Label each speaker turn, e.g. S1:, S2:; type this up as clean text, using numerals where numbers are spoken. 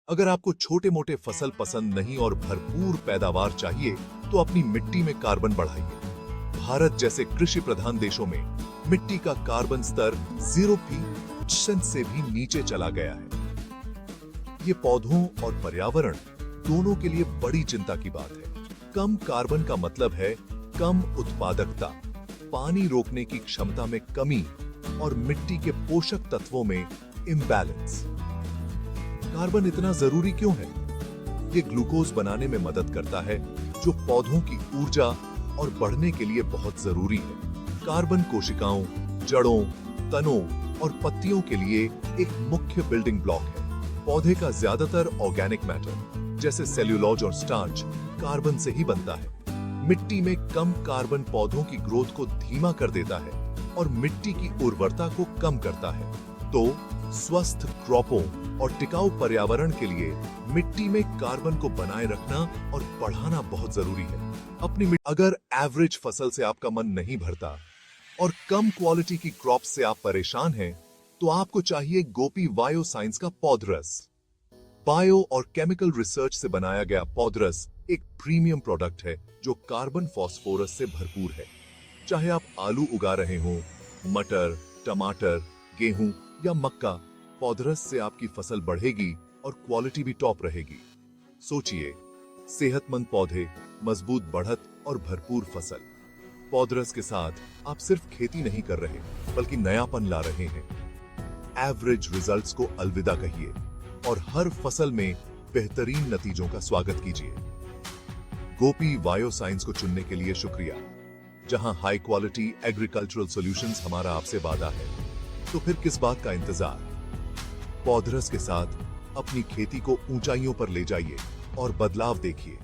S1: अगर आपको छोटे मोटे फसल पसंद नहीं और भरपूर पैदावार चाहिए तो अपनी मिट्टी में कार्बन बढ़ाइए। भारत जैसे कृषि प्रधान देशों में मिट्टी का कार्बन स्तर 0% से भी नीचे चला गया है। ये पौधों और पर्यावरण दोनों के लिए बड़ी चिंता की बात है। कम कार्बन का मतलब है कम उत्पादकता, पानी रोकने की क्षमता में कमी और मिट्टी के पोषक तत्वों में इम्बैलेंस। कार्बन इतना जरूरी क्यों है? ये ग्लूकोज बनाने में मदद करता है जो पौधों की ऊर्जा और बढ़ने के लिए बहुत जरूरी है। कार्बन कोशिकाओं, जड़ों, तनों और पत्तियों के लिए एक मुख्य बिल्डिंग ब्लॉक है। पौधे का ज्यादातर ऑर्गेनिक मैटर जैसे सेल्यूलोज और स्टार्च कार्बन से ही बनता है। मिट्टी में कम कार्बन पौधों की ग्रोथ को धीमा कर देता है और मिट्टी की उर्वरता को कम करता है। तो स्वस्थ क्रॉपों और टिकाऊ पर्यावरण के लिए मिट्टी में कार्बन को बनाए रखना और बढ़ाना बहुत जरूरी है। अगर एवरेज फसल से आपका मन नहीं भरता और कम क्वालिटी की क्रॉप से आप परेशान हैं, तो आपको चाहिए गोपी बायो साइंस का पौधरस। बायो और केमिकल रिसर्च से बनाया गया पौधरस एक प्रीमियम प्रोडक्ट है जो कार्बन फॉस्फोरस से भरपूर है। चाहे आप आलू उगा रहे हो, मटर, टमाटर, गेहूं या मक्का, पौधरस से आपकी फसल बढ़ेगी और क्वालिटी भी टॉप रहेगी। सोचिए, सेहतमंद पौधे, मजबूत बढ़त और भरपूर फसल। पौधरस के साथ आप सिर्फ खेती नहीं कर रहे, बल्कि नयापन ला रहे हैं। एवरेज रिजल्ट्स को अलविदा कहिए और हर फसल में बेहतरीन नतीजों का स्वागत कीजिए। गोपी बायो साइंस को चुनने के लिए शुक्रिया। जहां हाई क्वालिटी एग्रीकल्चरल सॉल्यूशंस हमारा आपसे वादा है, तो फिर किस बात का इंतजार? पौधरस के साथ अपनी खेती को ऊंचाइयों पर ले जाइए और बदलाव देखिए।